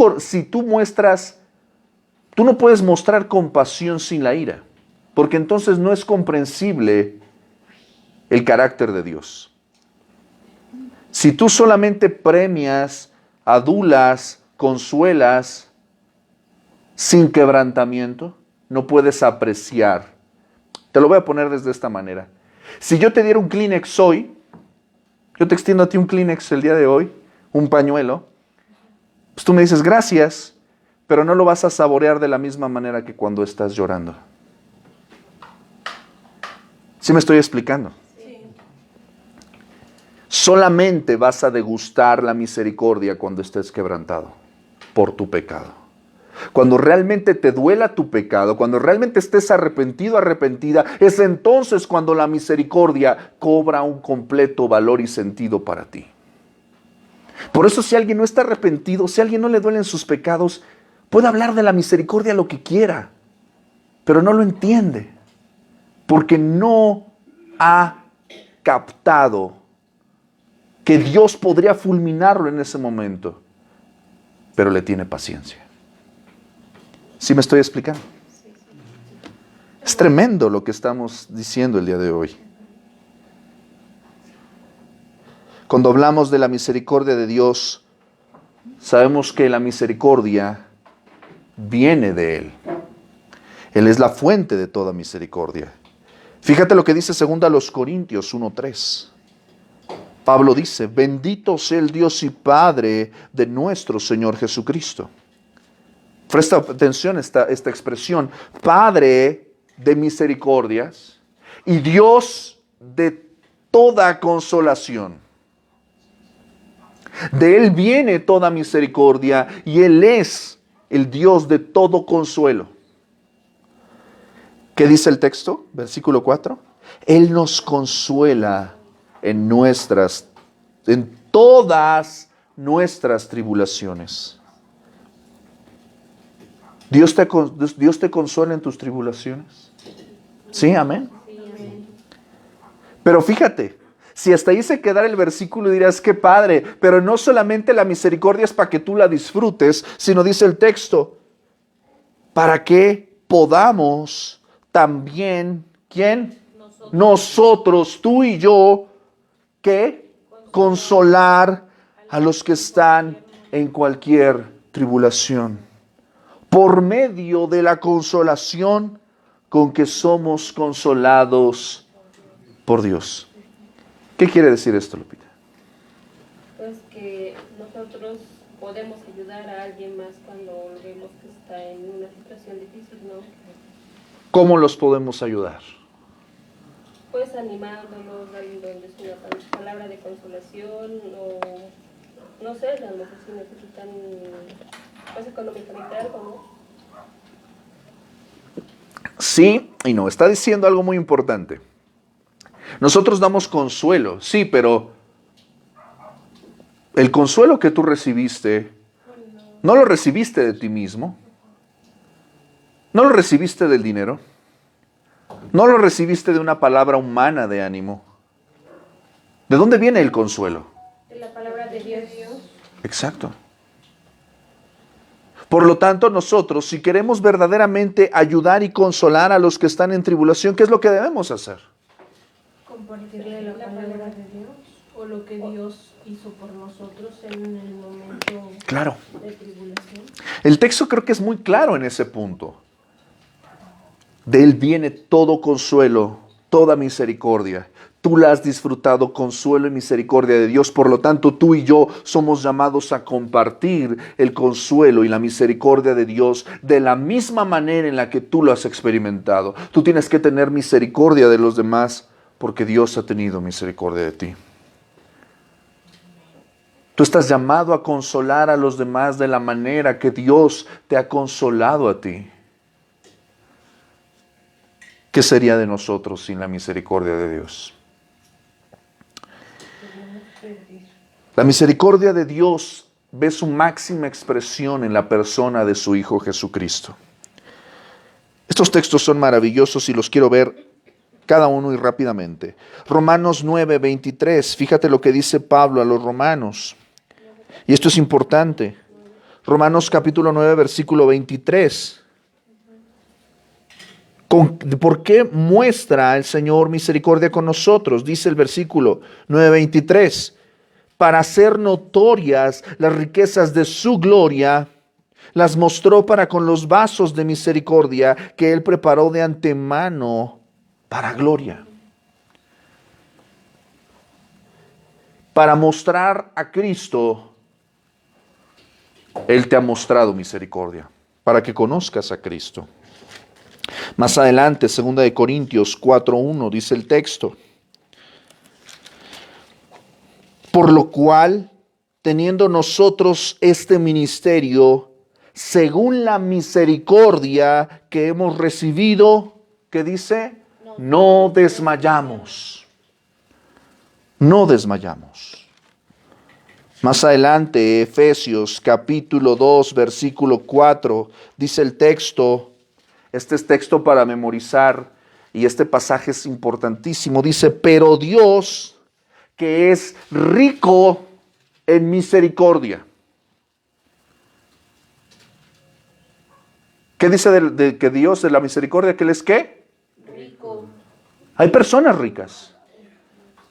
no puedes mostrar compasión sin la ira, porque entonces no es comprensible el carácter de Dios. Si tú solamente premias, adulas, consuelas, sin quebrantamiento, no puedes apreciar. Te lo voy a poner desde esta manera. Si yo te diera un Kleenex hoy, yo te extiendo a ti un Kleenex el día de hoy, un pañuelo, pues tú me dices gracias, pero no lo vas a saborear de la misma manera que cuando estás llorando. ¿Sí me estoy explicando? Sí. Solamente vas a degustar la misericordia cuando estés quebrantado por tu pecado. Cuando realmente te duela tu pecado, cuando realmente estés arrepentido, arrepentida, es entonces cuando la misericordia cobra un completo valor y sentido para ti. Por eso si alguien no está arrepentido, si a alguien no le duelen sus pecados, puede hablar de la misericordia lo que quiera, pero no lo entiende, porque no ha captado que Dios podría fulminarlo en ese momento, pero le tiene paciencia. ¿Sí me estoy explicando? Es tremendo lo que estamos diciendo el día de hoy. Cuando hablamos de la misericordia de Dios, sabemos que la misericordia viene de Él. Él es la fuente de toda misericordia. Fíjate lo que dice 2 Corintios 1:3. Pablo dice, bendito sea el Dios y Padre de nuestro Señor Jesucristo. Presta atención a esta expresión, Padre de misericordias y Dios de toda consolación. De Él viene toda misericordia y Él es el Dios de todo consuelo. ¿Qué dice el texto? Versículo 4. Él nos consuela en todas nuestras tribulaciones. ¿Dios te consuela en tus tribulaciones? Sí, amén. Pero fíjate, si hasta ahí se quedara el versículo dirás, qué padre, pero no solamente la misericordia es para que tú la disfrutes, sino dice el texto, para que podamos también, ¿quién? Nosotros, tú y yo, ¿qué? Consolar a los que están en cualquier tribulación. Por medio de la consolación con que somos consolados por Dios. ¿Qué quiere decir esto, Lupita? Pues que nosotros podemos ayudar a alguien más cuando vemos que está en una situación difícil, ¿no? ¿Cómo los podemos ayudar? Pues animándolos, dándoles una palabra de consolación o no sé, a lo mejor si necesitan pues económicamente algo, ¿no? Sí, Y no, está diciendo algo muy importante. Nosotros damos consuelo, sí, pero el consuelo que tú recibiste, no lo recibiste de ti mismo, no lo recibiste del dinero, no lo recibiste de una palabra humana de ánimo. ¿De dónde viene el consuelo? De la palabra de Dios. Exacto. Por lo tanto, nosotros, si queremos verdaderamente ayudar y consolar a los que están en tribulación, ¿qué es lo que debemos hacer? Compartirle la palabra de Dios o lo que Dios hizo por nosotros en el momento Claro. de tribulación. El texto creo que es muy claro en ese punto. De Él viene todo consuelo, toda misericordia. Tú la has disfrutado, consuelo y misericordia de Dios. Por lo tanto, tú y yo somos llamados a compartir el consuelo y la misericordia de Dios de la misma manera en la que tú lo has experimentado. Tú tienes que tener misericordia de los demás porque Dios ha tenido misericordia de ti. Tú estás llamado a consolar a los demás de la manera que Dios te ha consolado a ti. ¿Qué sería de nosotros sin la misericordia de Dios? La misericordia de Dios ve su máxima expresión en la persona de su Hijo Jesucristo. Estos textos son maravillosos y los quiero ver cada uno y rápidamente. Romanos 9:23, fíjate lo que dice Pablo a los romanos. Y esto es importante. Romanos capítulo 9, versículo 23. ¿Por qué muestra el Señor misericordia con nosotros? Dice el versículo 9:23. Para hacer notorias las riquezas de su gloria, las mostró para con los vasos de misericordia que Él preparó de antemano para gloria. Para mostrar a Cristo, Él te ha mostrado misericordia, para que conozcas a Cristo. Más adelante, 2 Corintios 4:1, dice el texto. Por lo cual, teniendo nosotros este ministerio, según la misericordia que hemos recibido, ¿qué dice? No desmayamos. No desmayamos. Más adelante, Efesios capítulo 2, versículo 4, dice el texto, este es texto para memorizar y este pasaje es importantísimo, dice, pero Dios, que es rico en misericordia. ¿Qué dice de que Dios de la misericordia? ¿Que Él es qué? Rico. Hay personas ricas.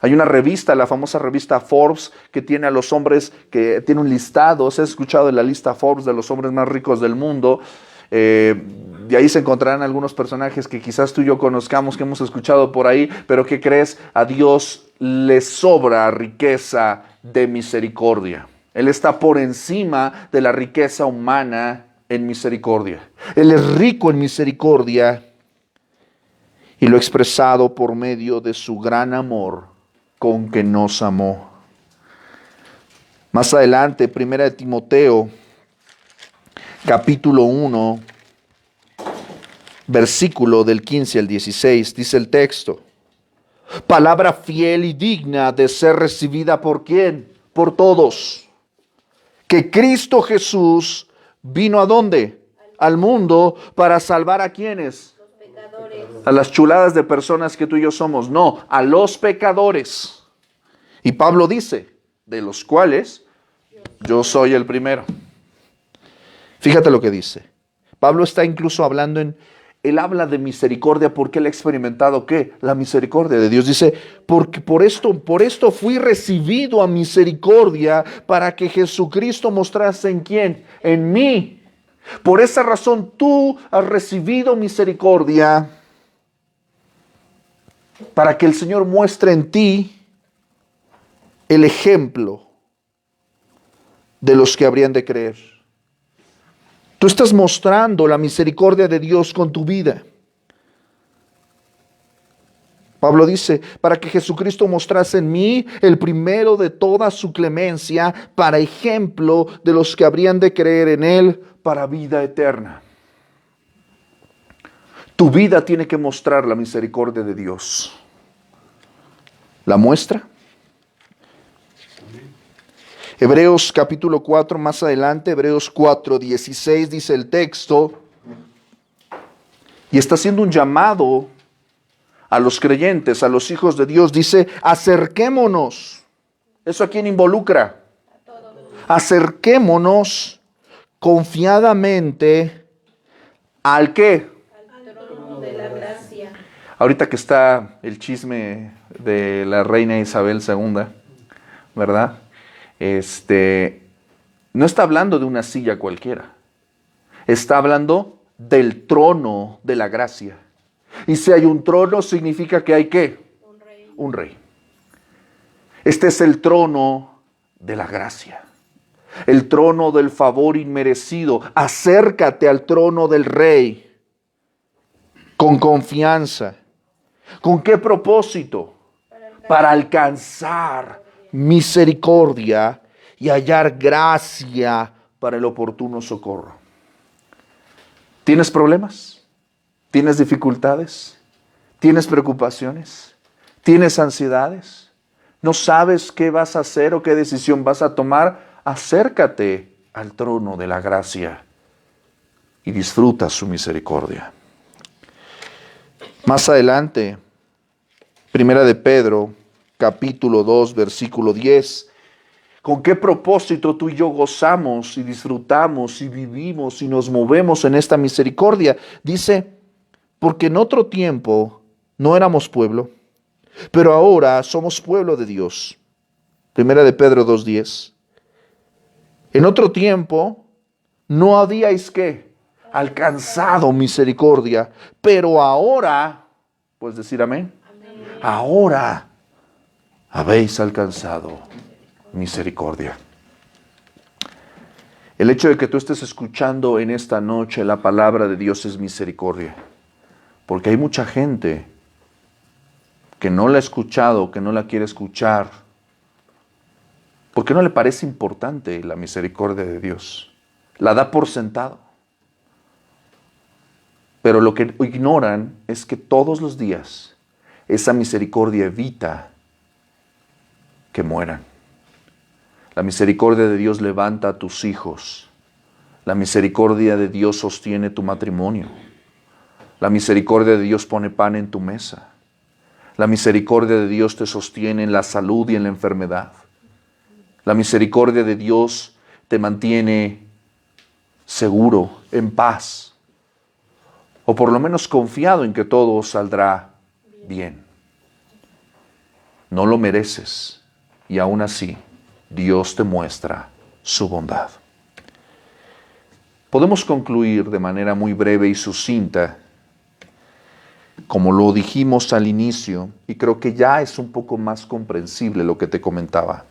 Hay una revista, la famosa revista Forbes, que tiene a los hombres, que tiene un listado. ¿Se ha escuchado de la lista Forbes de los hombres más ricos del mundo? De ahí se encontrarán algunos personajes que quizás tú y yo conozcamos, que hemos escuchado por ahí, pero ¿qué crees? A Dios le sobra riqueza de misericordia. Él está por encima de la riqueza humana en misericordia. Él es rico en misericordia y lo ha expresado por medio de su gran amor con que nos amó. Más adelante, 1 Timoteo, capítulo 1, versículo del 15 al 16, dice el texto. Palabra fiel y digna de ser recibida ¿por quién? Por todos. Que Cristo Jesús vino ¿a dónde? Al mundo para salvar ¿a quiénes? Los pecadores. A las chuladas de personas que tú y yo somos. No, a los pecadores. Y Pablo dice, de los cuales yo soy el primero. Fíjate lo que dice. Pablo está incluso hablando él habla de misericordia porque él ha experimentado ¿qué? La misericordia de Dios. Dice, porque por esto fui recibido a misericordia para que Jesucristo mostrase en quién, en mí. Por esa razón tú has recibido misericordia para que el Señor muestre en ti el ejemplo de los que habrían de creer. Tú estás mostrando la misericordia de Dios con tu vida. Pablo dice, para que Jesucristo mostrase en mí el primero de toda su clemencia, para ejemplo de los que habrían de creer en Él para vida eterna. Tu vida tiene que mostrar la misericordia de Dios. ¿La muestra? Hebreos capítulo 4, más adelante, Hebreos 4, 16, dice el texto, y está haciendo un llamado a los creyentes, a los hijos de Dios, dice, acerquémonos. ¿Eso a quién involucra? Acerquémonos confiadamente ¿al qué? Al trono de la gracia. Ahorita que está el chisme de la reina Isabel II, ¿verdad? No está hablando de una silla cualquiera. Está hablando del trono de la gracia. Y si hay un trono, significa que hay ¿qué? Un rey. Un rey. Este es el trono de la gracia. El trono del favor inmerecido. Acércate al trono del rey con confianza. ¿Con qué propósito? Para alcanzar misericordia y hallar gracia para el oportuno socorro. ¿Tienes problemas? ¿Tienes dificultades? ¿Tienes preocupaciones? ¿Tienes ansiedades? ¿No sabes qué vas a hacer o qué decisión vas a tomar? Acércate al trono de la gracia y disfruta su misericordia. Más adelante, Primera de Pedro, capítulo 2, versículo 10. ¿Con qué propósito tú y yo gozamos y disfrutamos y vivimos y nos movemos en esta misericordia? Dice, porque en otro tiempo no éramos pueblo, pero ahora somos pueblo de Dios. Primera de Pedro 2:10. En otro tiempo no habíais ¿qué? Alcanzado misericordia, pero ahora, ¿puedes decir amén? Ahora habéis alcanzado misericordia. El hecho de que tú estés escuchando en esta noche la palabra de Dios es misericordia. Porque hay mucha gente que no la ha escuchado, que no la quiere escuchar. Porque no le parece importante la misericordia de Dios. La da por sentado. Pero lo que ignoran es que todos los días esa misericordia evita que mueran. La misericordia de Dios levanta a tus hijos. La misericordia de Dios sostiene tu matrimonio. La misericordia de Dios pone pan en tu mesa. La misericordia de Dios te sostiene en la salud y en la enfermedad. La misericordia de Dios te mantiene seguro, en paz. O por lo menos confiado en que todo saldrá bien. No lo mereces y aún así Dios te muestra su bondad. Podemos concluir de manera muy breve y sucinta, como lo dijimos al inicio, y creo que ya es un poco más comprensible lo que te comentaba.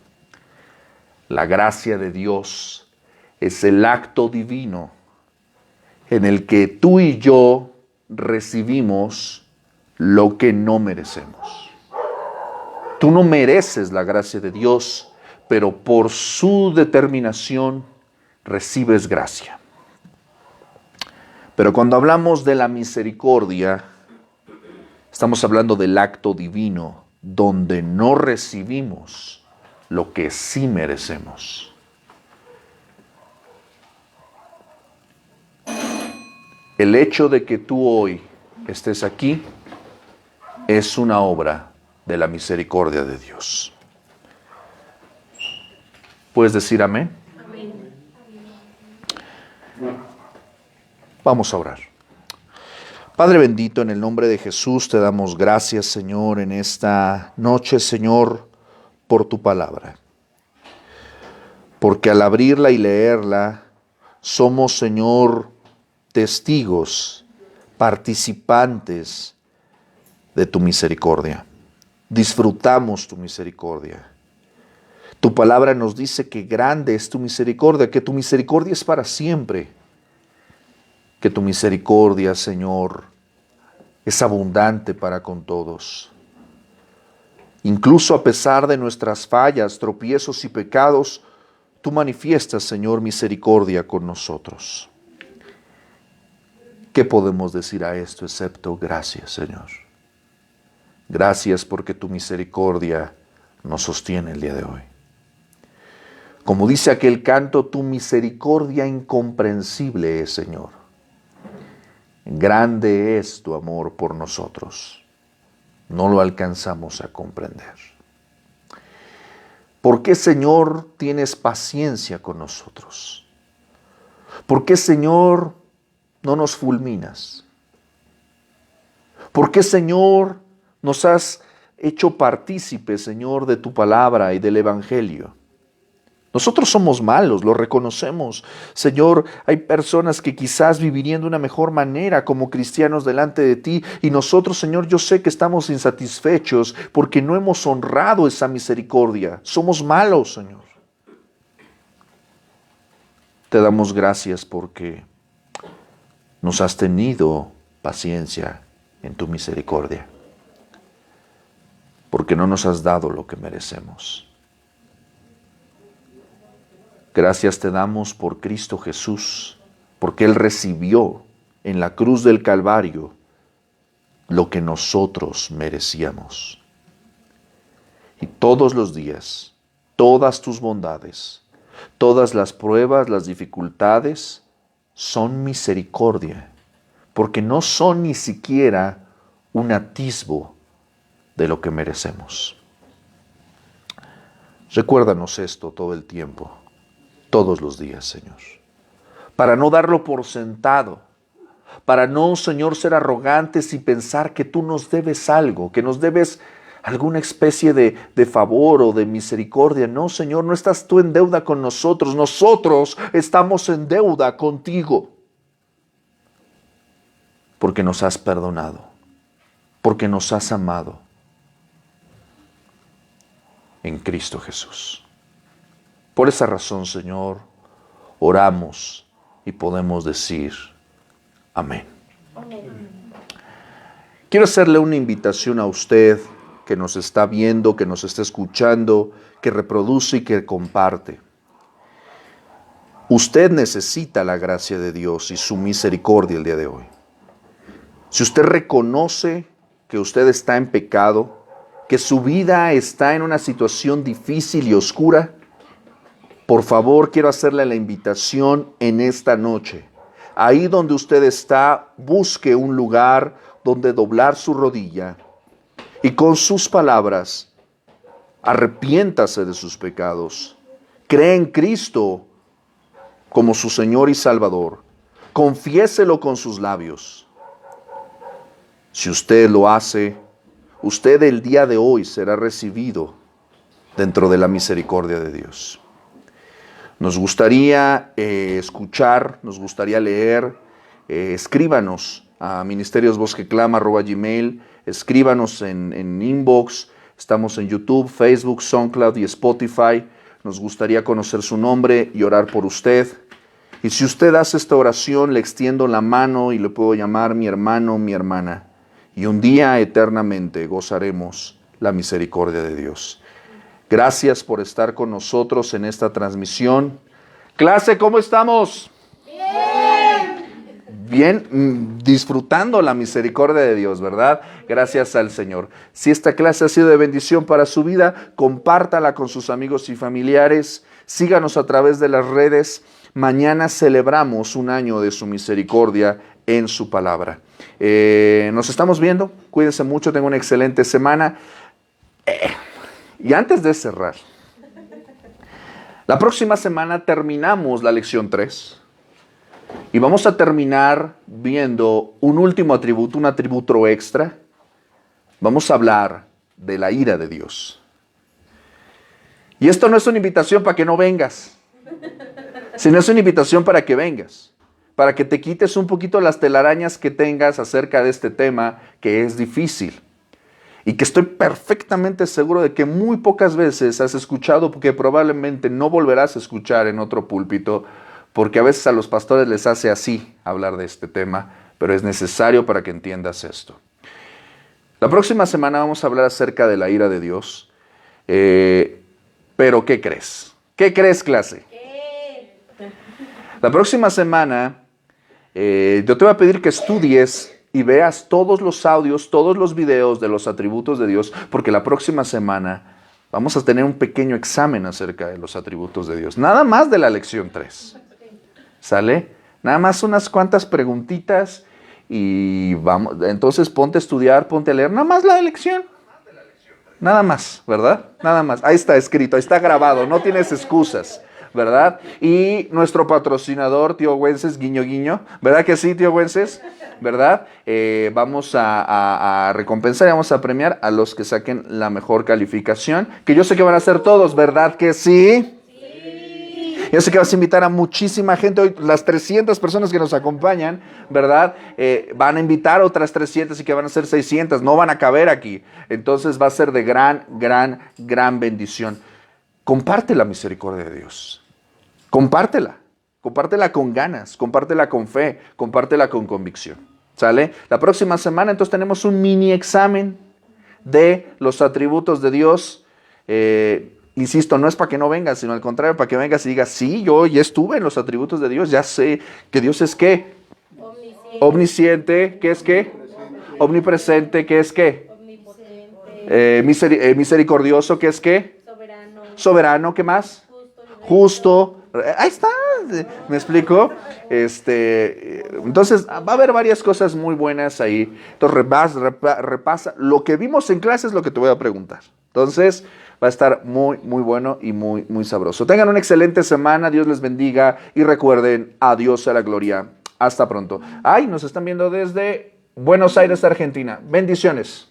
La gracia de Dios es el acto divino en el que tú y yo recibimos lo que no merecemos. Tú no mereces la gracia de Dios, pero por su determinación recibes gracia. Pero cuando hablamos de la misericordia, estamos hablando del acto divino, donde no recibimos lo que sí merecemos. El hecho de que tú hoy estés aquí es una obra de la misericordia de Dios. ¿Puedes decir amén? Amén. Vamos a orar. Padre bendito, en el nombre de Jesús te damos gracias, Señor, en esta noche, Señor, por tu palabra. Porque al abrirla y leerla, somos, Señor, testigos, participantes de tu misericordia. Disfrutamos tu misericordia. Tu palabra nos dice que grande es tu misericordia, que tu misericordia es para siempre. Que tu misericordia, Señor, es abundante para con todos. Incluso a pesar de nuestras fallas, tropiezos y pecados, tú manifiestas, Señor, misericordia con nosotros. ¿Qué podemos decir a esto excepto gracias, Señor? Gracias porque tu misericordia nos sostiene el día de hoy. Como dice aquel canto, tu misericordia incomprensible es, Señor. Grande es tu amor por nosotros. No lo alcanzamos a comprender. ¿Por qué, Señor, tienes paciencia con nosotros? ¿Por qué, Señor, no nos fulminas? ¿Por qué, Señor, nos has hecho partícipes, Señor, de tu palabra y del Evangelio? Nosotros somos malos, lo reconocemos. Señor, hay personas que quizás vivirían de una mejor manera como cristianos delante de ti. Y nosotros, Señor, yo sé que estamos insatisfechos porque no hemos honrado esa misericordia. Somos malos, Señor. Te damos gracias porque nos has tenido paciencia en tu misericordia. Porque no nos has dado lo que merecemos. Gracias te damos por Cristo Jesús, porque Él recibió en la cruz del Calvario lo que nosotros merecíamos. Y todos los días, todas tus bondades, todas las pruebas, las dificultades, son misericordia, porque no son ni siquiera un atisbo de lo que merecemos. Recuérdanos esto todo el tiempo. Todos los días, Señor, para no darlo por sentado, para no, Señor, ser arrogantes y pensar que tú nos debes algo, que nos debes alguna especie de favor o de misericordia. No, Señor, no estás tú en deuda con nosotros, nosotros estamos en deuda contigo, porque nos has perdonado, porque nos has amado en Cristo Jesús. Por esa razón, Señor, oramos y podemos decir amén. Quiero hacerle una invitación a usted que nos está viendo, que nos está escuchando, que reproduce y que comparte. Usted necesita la gracia de Dios y su misericordia el día de hoy. Si usted reconoce que usted está en pecado, que su vida está en una situación difícil y oscura, por favor, quiero hacerle la invitación en esta noche. Ahí donde usted está, busque un lugar donde doblar su rodilla y con sus palabras, arrepiéntase de sus pecados. Cree en Cristo como su Señor y Salvador. Confiéselo con sus labios. Si usted lo hace, usted el día de hoy será recibido dentro de la misericordia de Dios. Nos gustaría escuchar, nos gustaría leer, escríbanos a ministeriosvozqueclama@gmail, escríbanos en inbox, estamos en YouTube, Facebook, SoundCloud y Spotify. Nos gustaría conocer su nombre y orar por usted. Y si usted hace esta oración, le extiendo la mano y le puedo llamar mi hermano, mi hermana. Y un día eternamente gozaremos la misericordia de Dios. Gracias por estar con nosotros en esta transmisión. Clase, ¿cómo estamos? Bien, disfrutando la misericordia de Dios, ¿verdad? Gracias al Señor. Si esta clase ha sido de bendición para su vida, compártala con sus amigos y familiares. Síganos a través de las redes. Mañana celebramos un año de su misericordia en su palabra. Nos estamos viendo. Cuídense mucho. Tengan una excelente semana. Y antes de cerrar, la próxima semana terminamos la lección 3 y vamos a terminar viendo un último atributo, un atributo extra. Vamos a hablar de la ira de Dios. Y esto no es una invitación para que no vengas, sino es una invitación para que vengas, para que te quites un poquito las telarañas que tengas acerca de este tema que es difícil. Y que estoy perfectamente seguro de que muy pocas veces has escuchado, porque probablemente no volverás a escuchar en otro púlpito, porque a veces a los pastores les hace así hablar de este tema, pero es necesario para que entiendas esto. La próxima semana vamos a hablar acerca de la ira de Dios, pero ¿qué crees? ¿Qué crees, clase? La próxima semana Yo te voy a pedir que estudies y veas todos los audios, todos los videos de los atributos de Dios, porque la próxima semana vamos a tener un pequeño examen acerca de los atributos de Dios. Nada más de la lección 3. ¿Sale? Nada más unas cuantas preguntitas y vamos. Entonces ponte a estudiar, ponte a leer. Nada más la lección. Nada más, ¿verdad? Nada más. Ahí está escrito, ahí está grabado. No tienes excusas, ¿verdad? Y nuestro patrocinador, tío Güences, guiño, guiño. ¿Verdad que sí, tío Güences? ¿Verdad? Vamos a recompensar y vamos a premiar a los que saquen la mejor calificación. Que yo sé que van a ser todos, ¿verdad que sí? Yo sé que vas a invitar a muchísima gente hoy, las 300 personas que nos acompañan, ¿verdad? Van a invitar a otras 300 y que van a ser 600, no van a caber aquí. Entonces va a ser de gran bendición. Comparte la misericordia de Dios. Compártela. Compártela con ganas, compártela con fe, compártela con convicción. ¿Sale? La próxima semana entonces tenemos un mini examen de los atributos de Dios. Insisto, no es para que no vengas, sino al contrario, para que vengas y digas, sí, yo ya estuve en los atributos de Dios, ya sé que Dios es ¿qué? Omnisciente, ¿qué es qué? Omnipresente, ¿qué es qué? Misericordioso, ¿qué es qué? Soberano, ¿qué más? Justo. Ahí está, ¿me explico? Entonces, va a haber varias cosas muy buenas ahí. Entonces, repasa. Lo que vimos en clase es lo que te voy a preguntar. Entonces, va a estar muy bueno y muy sabroso. Tengan una excelente semana, Dios les bendiga y recuerden, a Dios sea la gloria. Hasta pronto. Ay, nos están viendo desde Buenos Aires, Argentina. Bendiciones.